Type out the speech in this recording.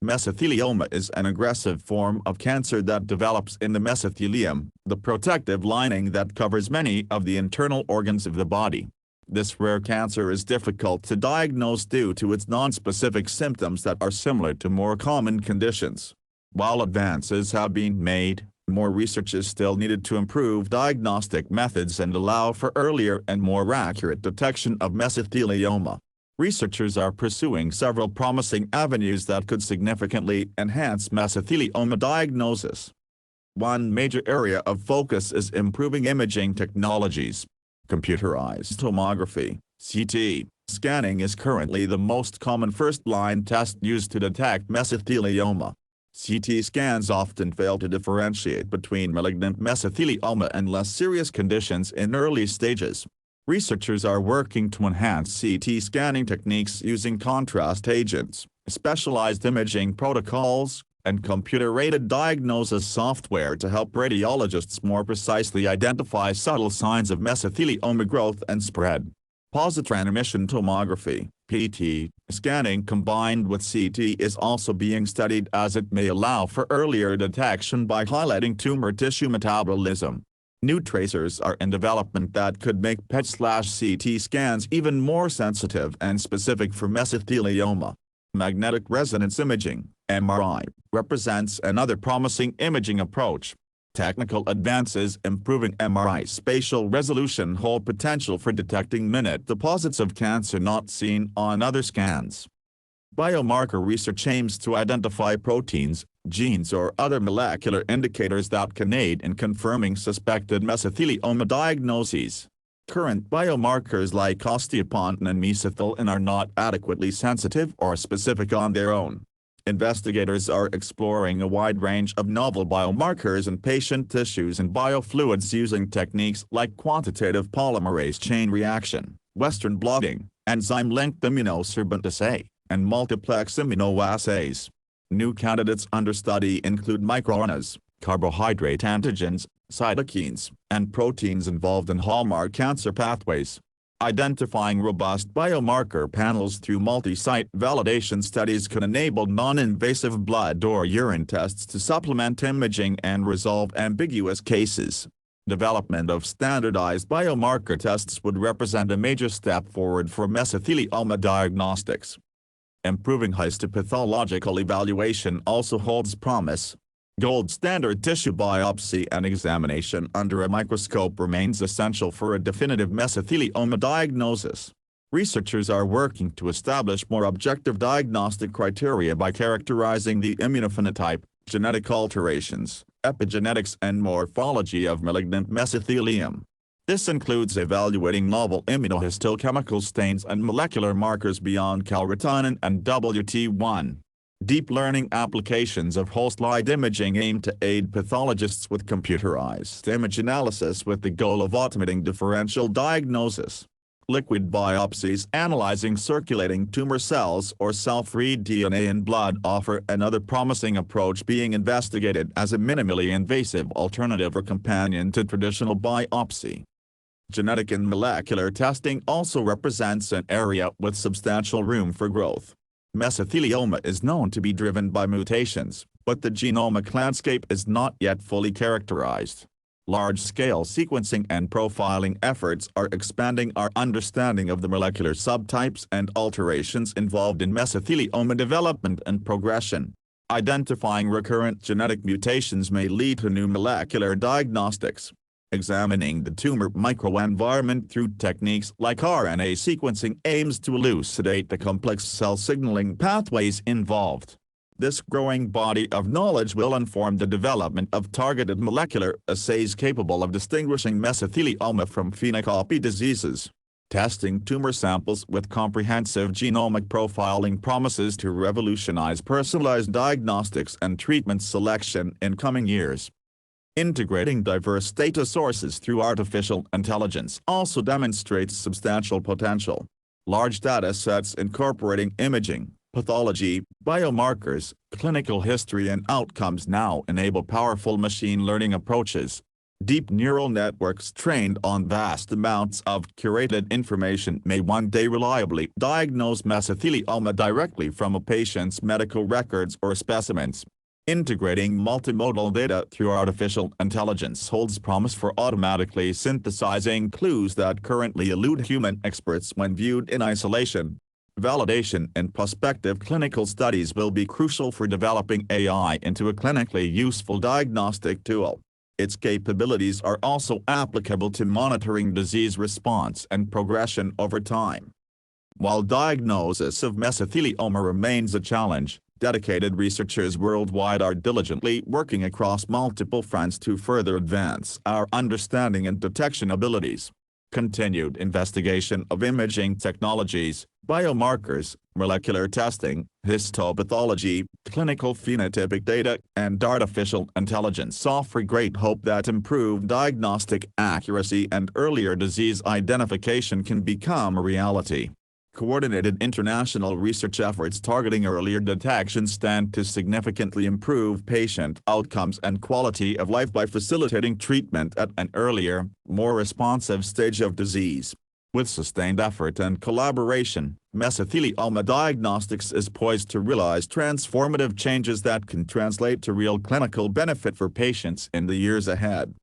Mesothelioma is an aggressive form of cancer that develops in the mesothelium, the protective lining that covers many of the internal organs of the body. This rare cancer is difficult to diagnose due to its nonspecific symptoms that are similar to more common conditions. While advances have been made, more research is still needed to improve diagnostic methods and allow for earlier and more accurate detection of mesothelioma. Researchers are pursuing several promising avenues that could significantly enhance mesothelioma diagnosis. One major area of focus is improving imaging technologies. Computerized tomography, CT, scanning is currently the most common first-line test used to detect mesothelioma. CT scans often fail to differentiate between malignant mesothelioma and less serious conditions in early stages. Researchers are working to enhance CT scanning techniques using contrast agents, specialized imaging protocols, and computer-aided diagnosis software to help radiologists more precisely identify subtle signs of mesothelioma growth and spread. Positron emission tomography (PET) scanning combined with CT is also being studied as it may allow for earlier detection by highlighting tumor tissue metabolism. New tracers are in development that could make PET/CT scans even more sensitive and specific for mesothelioma. Magnetic resonance imaging (MRI) represents another promising imaging approach. Technical advances improving MRI spatial resolution hold potential for detecting minute deposits of cancer not seen on other scans. Biomarker research aims to identify proteins, genes or other molecular indicators that can aid in confirming suspected mesothelioma diagnoses. Current biomarkers like osteopontin and mesothelin are not adequately sensitive or specific on their own. Investigators are exploring a wide range of novel biomarkers in patient tissues and biofluids using techniques like quantitative polymerase chain reaction, Western blotting, enzyme-linked immunosorbent assay, and multiplex immunoassays. New candidates under study include microRNAs, carbohydrate antigens, cytokines, and proteins involved in hallmark cancer pathways. Identifying robust biomarker panels through multi-site validation studies can enable non-invasive blood or urine tests to supplement imaging and resolve ambiguous cases. Development of standardized biomarker tests would represent a major step forward for mesothelioma diagnostics. Improving histopathological evaluation also holds promise. Gold standard tissue biopsy and examination under a microscope remains essential for a definitive mesothelioma diagnosis. Researchers are working to establish more objective diagnostic criteria by characterizing the immunophenotype, genetic alterations, epigenetics and morphology of malignant mesothelium. This includes evaluating novel immunohistochemical stains and molecular markers beyond calretinin and WT1. Deep learning applications of whole slide imaging aim to aid pathologists with computerized image analysis with the goal of automating differential diagnosis. Liquid biopsies analyzing circulating tumor cells or cell-free DNA in blood offer another promising approach being investigated as a minimally invasive alternative or companion to traditional biopsy. Genetic and molecular testing also represents an area with substantial room for growth. Mesothelioma is known to be driven by mutations, but the genomic landscape is not yet fully characterized. Large-scale sequencing and profiling efforts are expanding our understanding of the molecular subtypes and alterations involved in mesothelioma development and progression. Identifying recurrent genetic mutations may lead to new molecular diagnostics. Examining the tumor microenvironment through techniques like RNA sequencing aims to elucidate the complex cell signaling pathways involved. This growing body of knowledge will inform the development of targeted molecular assays capable of distinguishing mesothelioma from phenocopy diseases. Testing tumor samples with comprehensive genomic profiling promises to revolutionize personalized diagnostics and treatment selection in coming years. Integrating diverse data sources through artificial intelligence also demonstrates substantial potential. Large data sets incorporating imaging, pathology, biomarkers, clinical history and outcomes now enable powerful machine learning approaches. Deep neural networks trained on vast amounts of curated information may one day reliably diagnose mesothelioma directly from a patient's medical records or specimens. Integrating multimodal data through artificial intelligence holds promise for automatically synthesizing clues that currently elude human experts when viewed in isolation. Validation and prospective clinical studies will be crucial for developing AI into a clinically useful diagnostic tool. Its capabilities are also applicable to monitoring disease response and progression over time. While diagnosis of mesothelioma remains a challenge, dedicated researchers worldwide are diligently working across multiple fronts to further advance our understanding and detection abilities. Continued investigation of imaging technologies, biomarkers, molecular testing, histopathology, clinical phenotypic data, and artificial intelligence offer great hope that improved diagnostic accuracy and earlier disease identification can become a reality. Coordinated international research efforts targeting earlier detection stand to significantly improve patient outcomes and quality of life by facilitating treatment at an earlier, more responsive stage of disease. With sustained effort and collaboration, mesothelioma diagnostics is poised to realize transformative changes that can translate to real clinical benefit for patients in the years ahead.